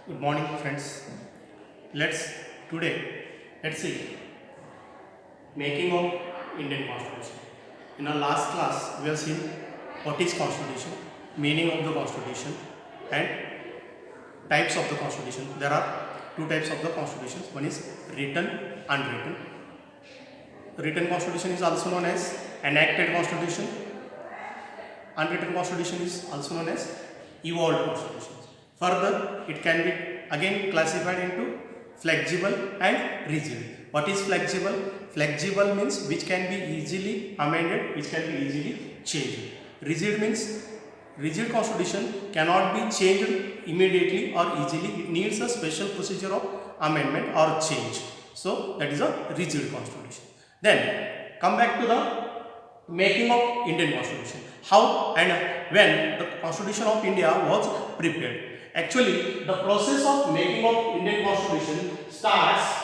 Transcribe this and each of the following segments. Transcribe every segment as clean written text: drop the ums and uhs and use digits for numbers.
Good morning, friends. Let's let's see making of Indian Constitution. In our last class, we have seen what is Constitution, meaning of the Constitution, and types of the Constitution. There are two types of the Constitution. One is written, unwritten. Written Constitution is also known as enacted Constitution. Unwritten Constitution is also known as evolved Constitution. Further, it can be again classified into flexible and rigid. What is flexible? Flexible means which can be easily amended, which can be easily changed. Rigid means rigid constitution cannot be changed immediately or easily. It needs a special procedure of amendment or change. So that is a rigid constitution. Then come back to the making of Indian Constitution. How and when the Constitution of India was prepared. Actually, the process of making of Indian Constitution starts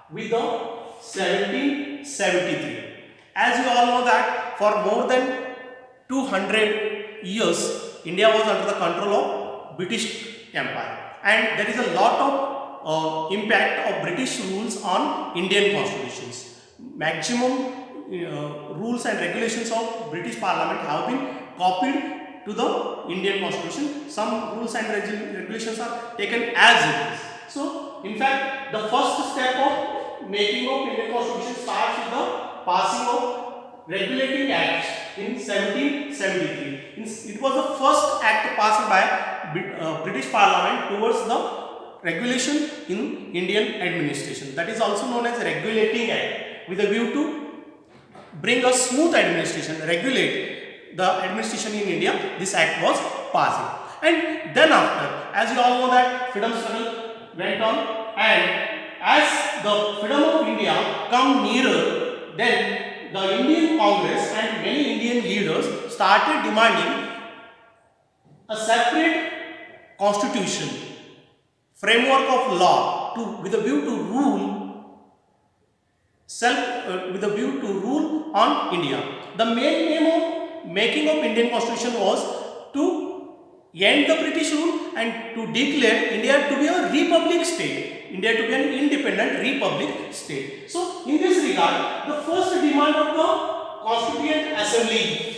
with the 1773. As you all know that for more than 200 years, India was under the control of British Empire, and there is a lot of impact of British rules on Indian constitutions. Maximum rules and regulations of British Parliament have been copied to the Indian Constitution. Some rules and regulations are taken as it is. So, in fact, the first step of making of Indian Constitution starts with the passing of Regulating Act in 1773. It was the first act passed by British Parliament towards the regulation in Indian administration. That is also known as Regulating Act, with a view to bring a smooth administration, regulate the administration in India. This act was passed. And then after, as you all know that freedom struggle went on, and as the freedom of India come nearer, then the Indian Congress and many Indian leaders started demanding a separate constitution, framework of law with a view to rule with a view to rule on India. The main aim of making of Indian Constitution was to end the British rule and to declare India to be a republic state, India to be an independent republic state. So, in this regard, the first demand of the Constituent Assembly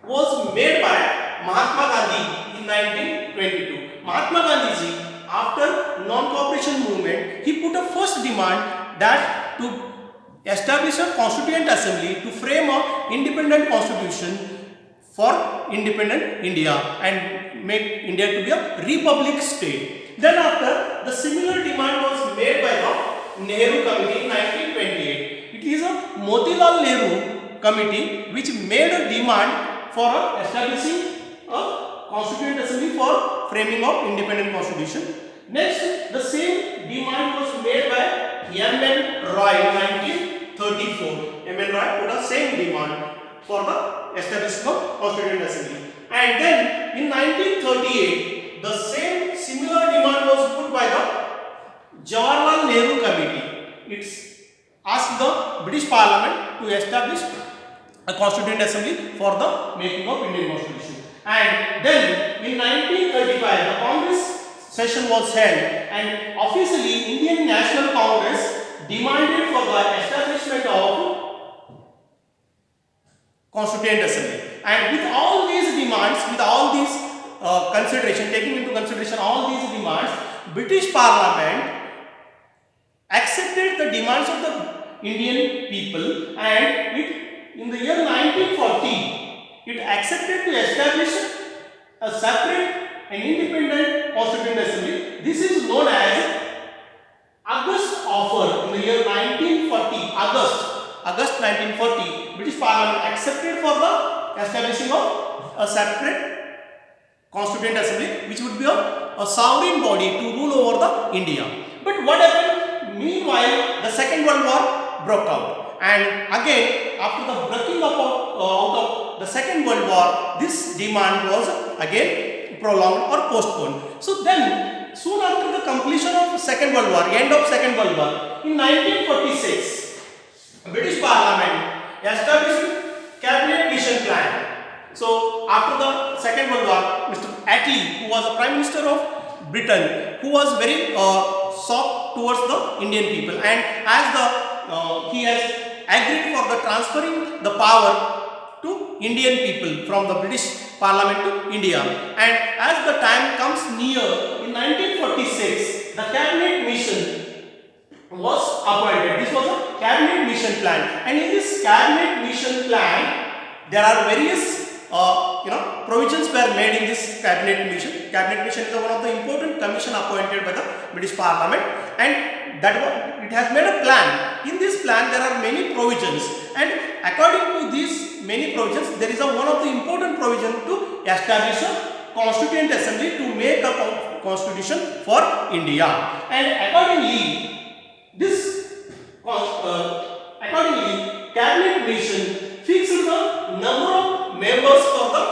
was made by Mahatma Gandhi in 1922. Mahatma Gandhi ji, after non-cooperation movement, he put a first demand that to establish a Constituent Assembly to frame an independent constitution for independent India and make India to be a republic state. Then after, the similar demand was made by the Nehru Committee in 1928. It is a Motilal Nehru Committee which made a demand for establishing a Constituent Assembly for framing of independent constitution. Next, the same demand was made by M.N. Roy in 1934. M.N. Roy put the same demand for the establishment of Constituent Assembly. And then in 1938, the same similar demand was put by the Jawaharlal Nehru Committee. It's asked the British Parliament to establish a Constituent Assembly for the making of Indian Constitution. And then in 1935, the Congress session was held, and officially Indian National Congress demanded for the establishment of Constituent Assembly. And with all these demands, with all these taking into consideration all these demands, British Parliament accepted the demands of the Indian people, and in the year 1940, it accepted to establish a separate and independent Constituent Assembly. This is known as August Offer. In the year 1940, August 1940, British Parliament accepted for the establishing of a separate Constituent Assembly, which would be a sovereign body to rule over the India. But what happened? Meanwhile, the Second World War broke out, and again after the breaking up out of the Second World War, this demand was again prolonged or postponed. So then, soon after the completion of the Second World War, end of Second World War, in 1946, British Parliament established Cabinet Mission Plan. So after the Second World War, Mr. Attlee, who was the Prime Minister of Britain, who was very soft towards the Indian people, and as he has agreed for the transferring the power to Indian people from the British Parliament to India. And as the time comes near, in 1946, the cabinet mission was appointed. This was a cabinet mission plan, and in this cabinet mission plan, there are various provisions were made in this cabinet mission. Cabinet mission is one of the important commission appointed by the British Parliament, and it has made a plan. In this plan, there are many provisions, and according to these many provisions, there is one of the important provision to establish a Constituent Assembly to make a constitution for India. And accordingly, cabinet mission fixed the number of members for the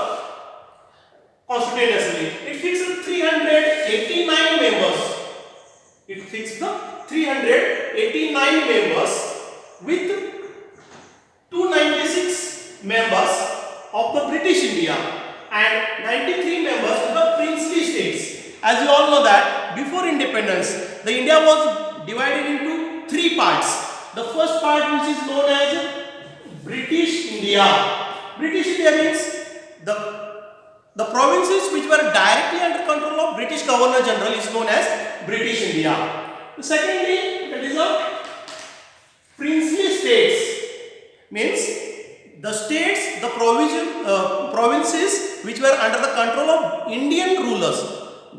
Constituent Assembly. It fixed 389 members. It fixed the 389 members with 296 members of the British India and 93 members of the princely states. As you all know that before independence, the India was divided into three parts. The first part, which is known as British India. British India means the provinces which were directly under control of British Governor General is known as British India. Secondly, that is a princely states, means the states, the provinces which were under the control of Indian rulers.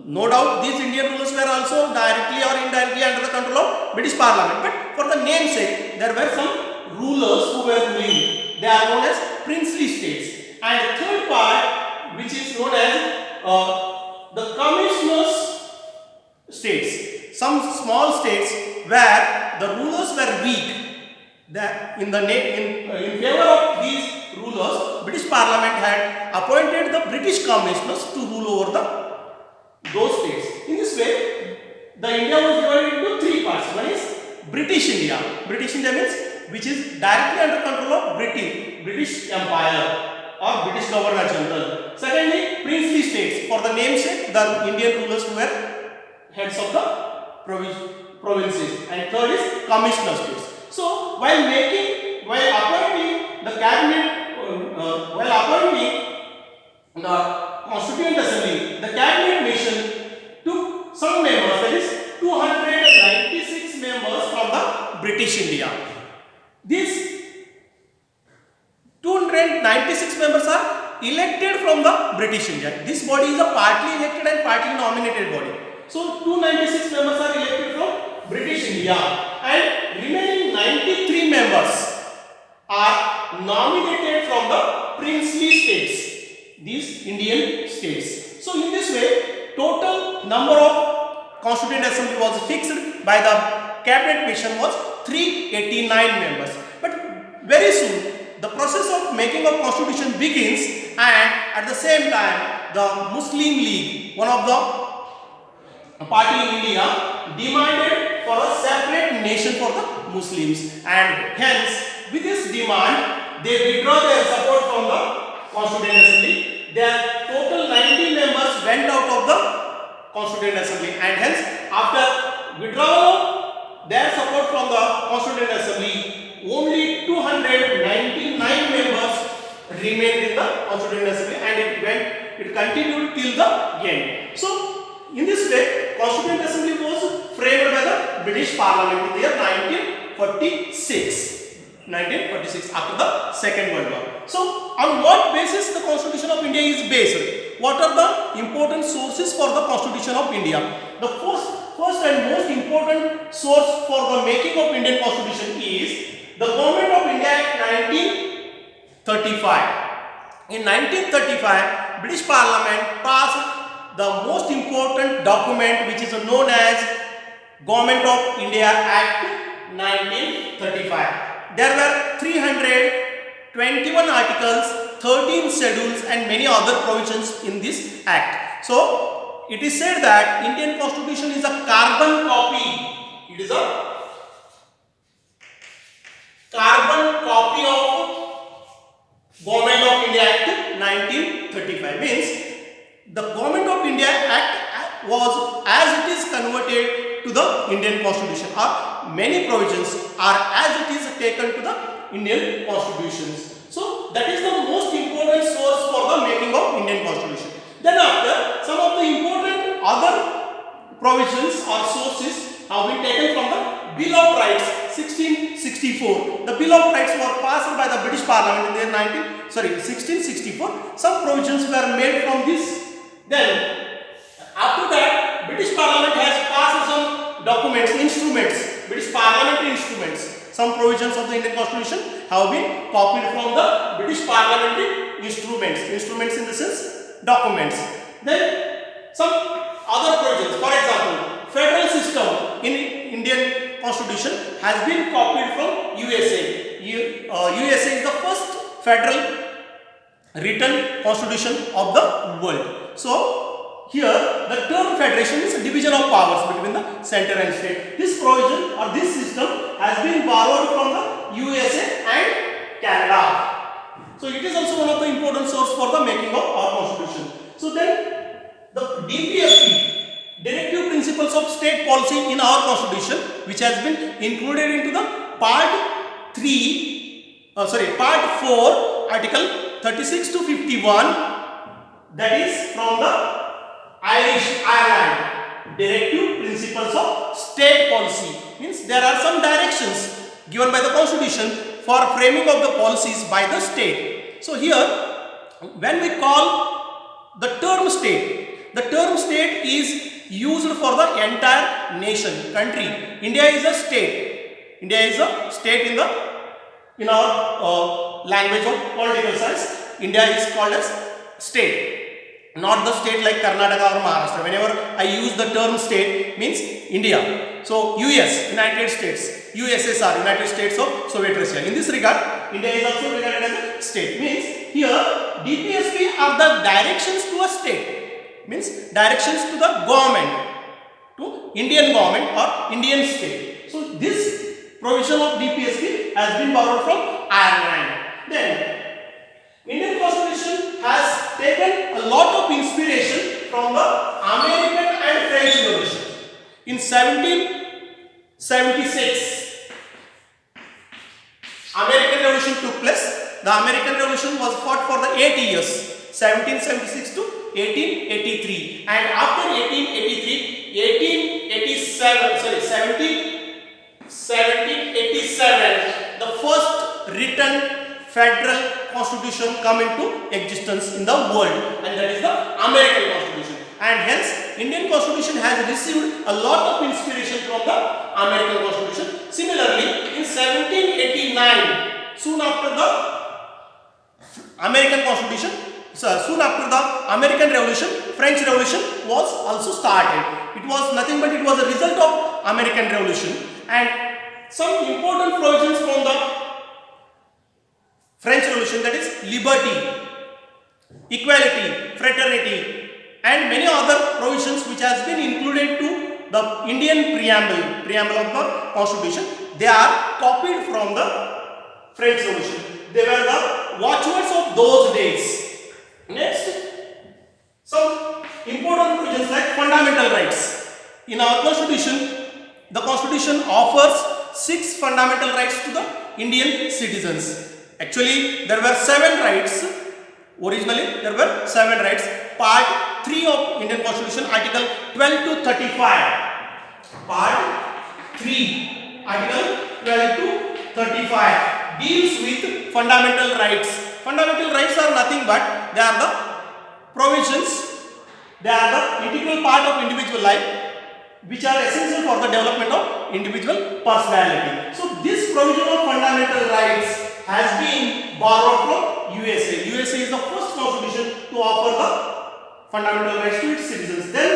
No doubt these Indian rulers were also directly or indirectly under the control of British Parliament, but for the namesake, there were some rulers who were ruling. They are known as princely states. And the third part, which is known as the commissioners states, some small states where the rulers were weak. In favor of these rulers, British Parliament had appointed the British commissioners to rule over those states. In this way, the India was divided into three parts. One is British India. British India means which is directly under control of British Empire or British Governor General. Secondly, princely states. For the namesake, the Indian rulers who were heads of the provinces. And third is commissioner states. So, while appointing the cabinet, while appointing the Constituent Assembly, the cabinet mission took some members, that is 296 members from the British India. These 296 members are elected from the British India. This body is a partly elected and partly nominated body. So 296 members are elected from British India, and remaining 93 members are nominated from the princely states, these Indian states. So in this way, total number of Constituent Assembly was fixed by the cabinet mission was 389 members. But very soon, the process of making of constitution begins, and at the same time, the Muslim League, one of the party in India, demanded for a separate nation for the Muslims, and hence with this demand they withdraw their support from the Constituent Assembly. Their total 90 members went out of the Constituent Assembly, and hence after withdrawal their support from the Constituent Assembly, only 299 members remained in the Constituent Assembly, and it continued till the end. So in this way, Constituent Assembly was framed by the British Parliament in the year 1946. 1946, after the Second World War. So, on what basis the Constitution of India is based? What are the important sources for the Constitution of India? The first and most important source for the making of Indian Constitution is the Government of India Act 1935. In 1935, British Parliament passed the most important document, which is known as Government of India Act 1935. There were 321 articles, 13 schedules and many other provisions in this act. So, it is said that Indian Constitution is a carbon copy. It is a carbon copy of Government of India Act 1935. Means the Government of India Act was as it is converted to the Indian Constitution, or many provisions are as it is taken to the Indian Constitutions. So that is the most important source for the making of Indian Constitution. Then after, some of the important other provisions or sources have been taken from the Bill of Rights 1664. The Bill of Rights were passed by the British Parliament in the 1664. Some provisions were made from this. Then after that, British Parliament has passed some documents, instruments, British parliamentary instruments. Some provisions of the Indian Constitution have been copied from the British parliamentary instruments. Instruments in the sense documents. Then some other provisions. For example, federal system in Indian Constitution has been copied from USA. USA is the first federal written constitution of the world. So here, the term federation is a division of powers between the center and state. This provision or this system has been borrowed from the USA and Canada. So it is also one of the important source for the making of our constitution. So then, the DPSP, Directive Principles of State Policy in our constitution, which has been included into the part 4, article 36 to 51, that is from the Ireland Directive Principles of State Policy. Means there are some directions given by the Constitution for framing of the policies by the state. So here, when we call the term state is used for the entire nation, country. India is a state. India is a state in our language of political science. India is called as state. Not the state like Karnataka or Maharashtra. Whenever I use the term state, means India. So US, United States, USSR, United States of Soviet Russia. In this regard, India is also regarded as a state. Means here DPSP are the directions to a state. Means directions to the government, to Indian government or Indian state. So this provision of DPSP has been borrowed from Ireland. Then Indian Constitution has taken a lot of inspiration from the American and French Revolution. In 1776, American Revolution took place. The American Revolution was fought for the 8 years, 1776 to 1883. And after 1787, the first written federal constitution come into existence in the world, and that is the American Constitution. And hence, Indian Constitution has received a lot of inspiration from the American Constitution. Similarly, in 1789, soon after the American Constitution, soon after the American Revolution, French Revolution was also started. It was nothing but it was a result of American Revolution, and some important provisions from the French Revolution, that is liberty, equality, fraternity, and many other provisions which has been included to the Indian preamble of the Constitution, they are copied from the French Revolution. They were the watchwords of those days. Next, some important provisions like fundamental rights. In our Constitution, the Constitution offers 6 fundamental rights to the Indian citizens. Actually, there were 7 rights. Originally, there were 7 rights. Part 3 of Indian Constitution, Article 12 to 35. Part 3, Article 12 to 35 deals with fundamental rights. Fundamental rights are nothing but they are the provisions, they are the integral part of individual life, which are essential for the development of individual personality. So, this provision of fundamental rights has been borrowed from USA. USA is the first constitution to offer the fundamental rights to its citizens. Then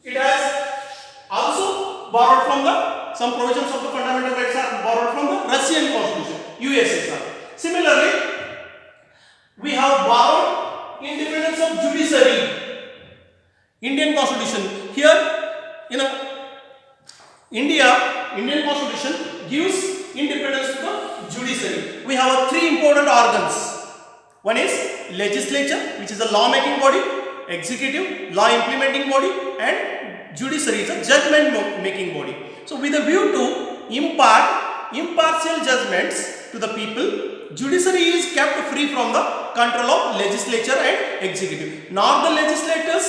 it has also borrowed from some provisions of the fundamental rights are borrowed from the Russian constitution, USSR. Similarly, we have borrowed independence of judiciary. Indian constitution. Here, Indian constitution gives independence to the judiciary. We have 3 important organs. One is legislature, which is a law-making body. executive, law implementing body, and judiciary is a judgment making body. So with a view to impart impartial judgments to the people, judiciary is kept free from the control of legislature and executive. Nor the legislators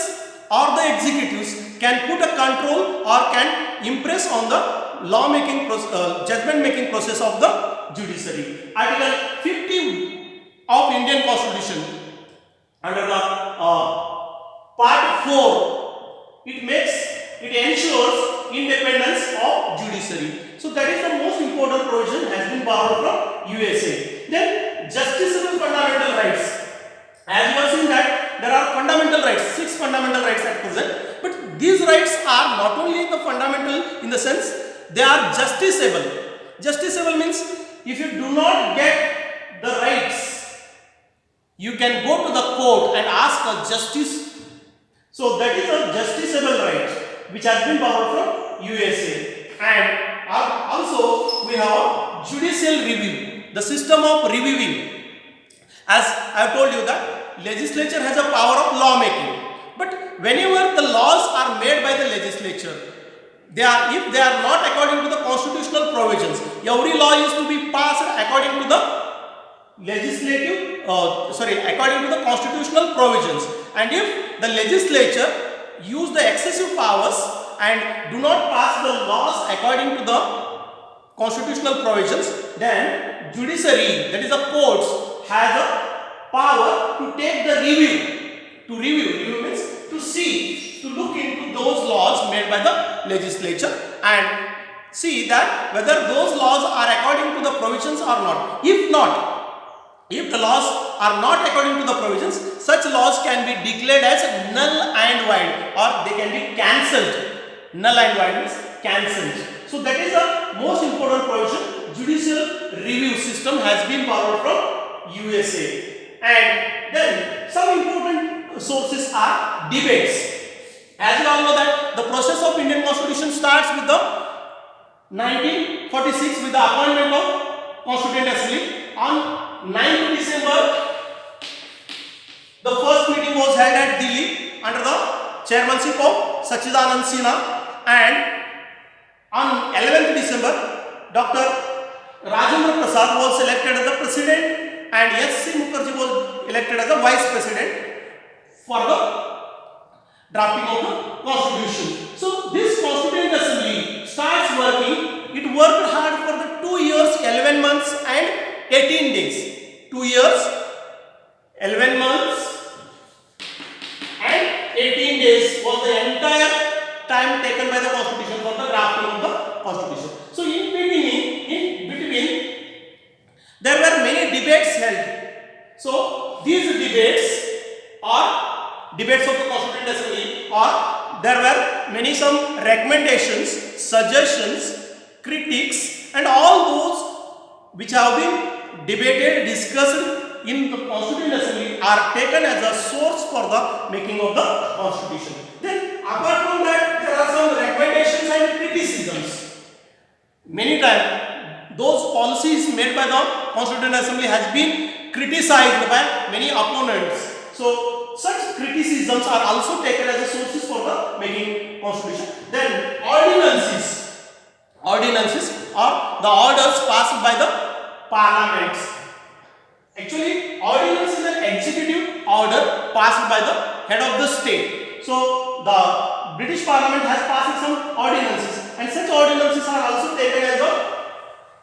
or the executives can put a control or can impress on the law making judgment making process of the judiciary. Article 50 of Indian Constitution, under the part 4, it ensures independence of judiciary. So that is the most important provision, has been borrowed from USA. Then justiciable fundamental rights. As you have seen that there are fundamental rights, 6 fundamental rights at present, but these rights are not only the fundamental in the sense they are justiciable. Justiciable means if you do not get the rights, you can go to the court and ask for justice. So that is a justiciable right which has been borrowed from USA. And also we have judicial review, the system of reviewing. As I have told you that legislature has a power of law making, but whenever the laws are made by the legislature, if they are not according to the constitutional provisions, every law is to be passed according to the according to the constitutional provisions. And if the legislature use the excessive powers and do not pass the laws according to the constitutional provisions, then judiciary, that is the courts, has a power to take the review. To review means to see, to look into those laws made by the legislature and see that whether those laws are according to the provisions or not. If the laws are not according to the provisions, such laws can be declared as null and void, or they can be cancelled. Null and void means cancelled. So that is the most important provision. Judicial review system has been borrowed from USA. And then some important sources are debates. As you all know that the process of Indian Constitution starts with the 1946 with the appointment of Constituent Assembly. On 9th December, the first meeting was held at Delhi under the chairmanship of Sachidanand Sinha, and on 11th December, Dr. Rajendra Prasad was elected as the president and S.C. Mukherjee was elected as the vice president for the drafting of the constitution. So this Constituent Assembly starts working. It worked hard for the 2 years, 11 months and 18 days. 2 years, 11 months and 18 days was the entire time taken by the constitution for the drafting of the constitution. So in between there were many debates held. So these debates are debates of the Constituent Assembly, or there were some recommendations, suggestions, critiques, and all those which have been debated, discussed in the Constituent Assembly are taken as a source for the making of the constitution. Then apart from that, there are some recommendations and criticisms. Many times those policies made by the Constituent Assembly has been criticized by many opponents. So such criticisms are also taken as a sources for the making constitution. Then ordinances are the orders passed by the parliaments. Actually, ordinance is an executive order passed by the head of the state. So the British Parliament has passed some ordinances, and such ordinances are also taken as the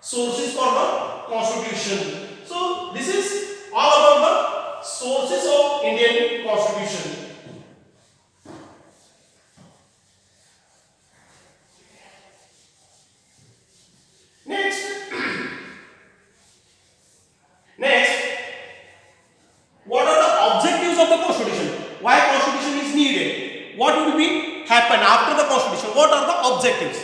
sources for the constitution. So this is all about the sources of Indian Constitution. Next, what are the objectives of the constitution? Why constitution is needed? What will be happen after the constitution? What are the objectives?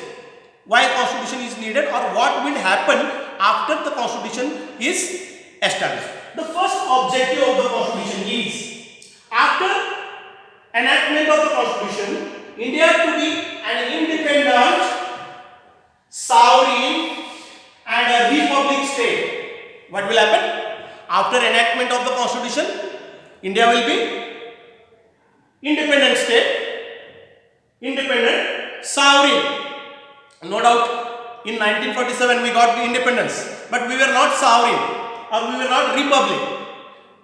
Why constitution is needed, or what will happen after the constitution is established? The first objective of the constitution is, after enactment of the constitution, India to be an independent, sovereign and a republic state. What will happen? After enactment of the constitution, India will be independent state, independent sovereign. No doubt, in 1947 we got the independence, but we were not sovereign or we were not republic.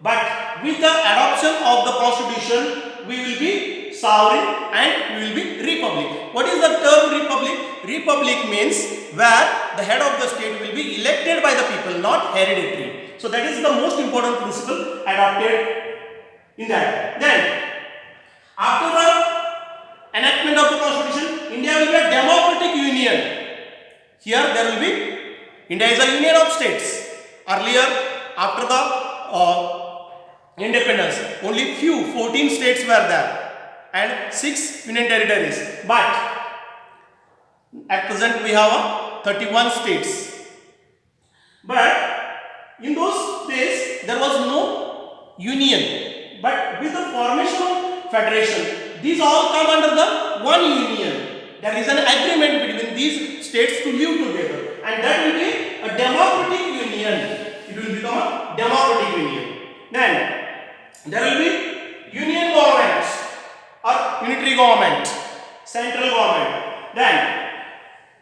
But with the adoption of the constitution, we will be sovereign and we will be republic. What is the term republic? Republic means where the head of the state will be elected by the people, not hereditary. So that is the most important principle adopted in that. Then, after the enactment of the constitution, India will be a democratic union. Here there will be, India is a union of states. Earlier, after the independence, only 14 states were there and 6 union territories. But at present we have 31 states. But in those days there was no union. But with the formation of federation, these all come under the one union. There is an agreement between these states to live together, and that will be a democratic union. It will become a democratic union. Then there will be union government or unitary government, central government. Then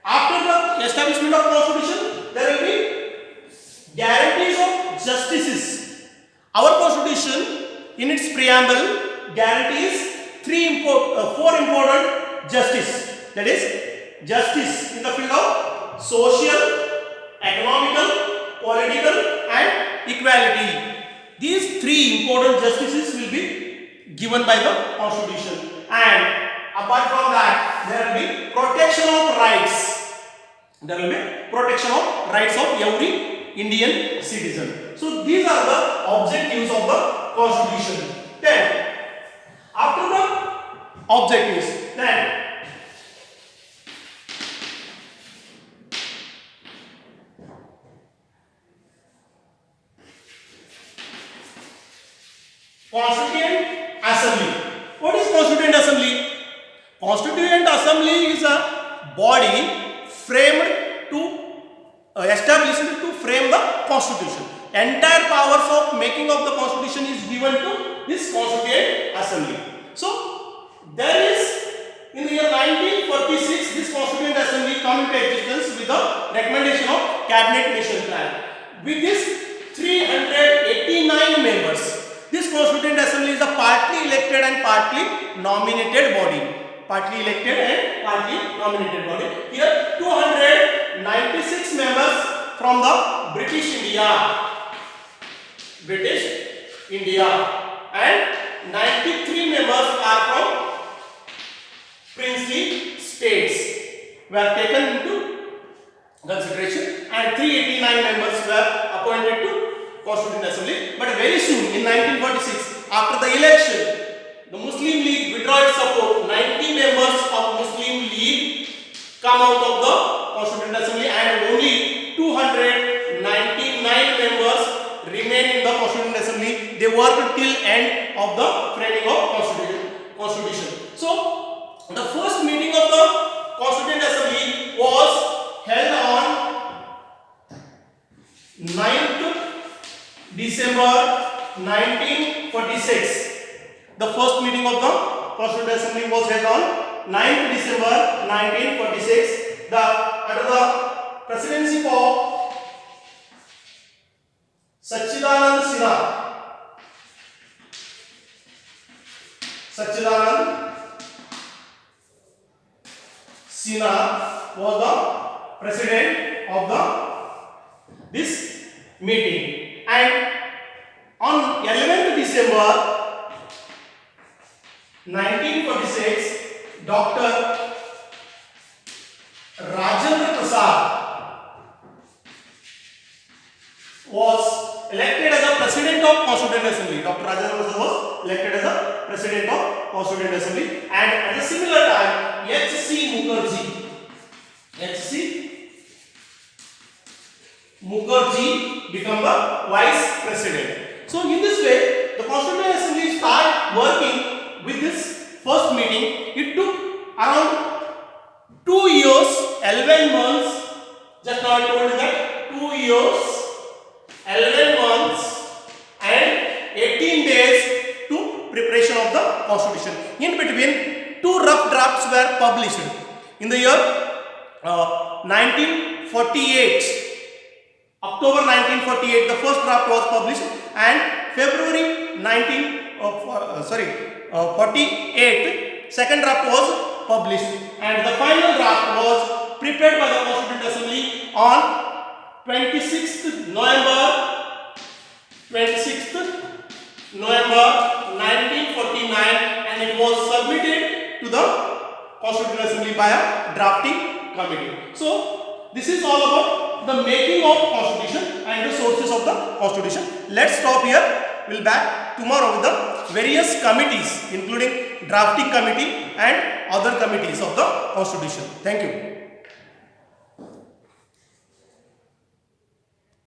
after the establishment of constitution, there will be guarantees of justices. Our constitution in its preamble guarantees 4 important justice. That is justice in the field of social, economical, political and equality. These 3 important justices will be given by the constitution. And apart from that, there will be protection of rights. There will be protection of rights of every Indian citizen. So these are the objectives of the constitution. Then after the objectives, then Constituent Assembly. What is Constituent Assembly? Constituent Assembly is a body framed to established to frame the constitution. Entire powers of making of the constitution is given to this Constituent Assembly. So there is, in the year 1946, this Constituent Assembly come into existence with the recommendation of Cabinet Mission Plan. With this 389 members. This Constituent Assembly is a partly elected and partly nominated body. Partly elected and partly nominated body. Here 296 members from the British India and 93 members are from princely states were taken into consideration, and 389 members were appointed to Constituent Assembly. But very soon in 1946, after the election, the Muslim League withdrew its support. 90 members of Muslim League come out of the Constituent Assembly and only 299 members remain in the Constituent Assembly. They worked till end of the framing of Constitution. So the first meeting of the Constituent Assembly was held on 9th December 1946. The first meeting of the Constituent Assembly was held on 9th December 1946. Under the presidency of Sachidanand Sinha was the president of this meeting, and on 11th December 1946, Dr. Rajendra Prasad was elected as the President of Constituent Assembly. Dr. Rajendra Prasad was elected as the President of Constituent Assembly, and at a similar time, H.C. Mukherjee became the Vice President. So in this way, the Constituent Assembly started working with this first meeting. It took around 2 years, 11 months. Just now I told you that 2 years, 11 months and 18 days to preparation of the constitution. In between, two rough drafts were published. In the year 1948, October 1948, the first draft was published, and February 48, second draft was published, and the final draft was prepared by the Constituent Assembly on 26th November 1949, and it was submitted to the Constituent Assembly by a drafting committee. So this is all about the making of constitution and the sources of the constitution. Let's stop here. We'll back tomorrow with the various committees, including drafting committee and other committees of the constitution. Thank you.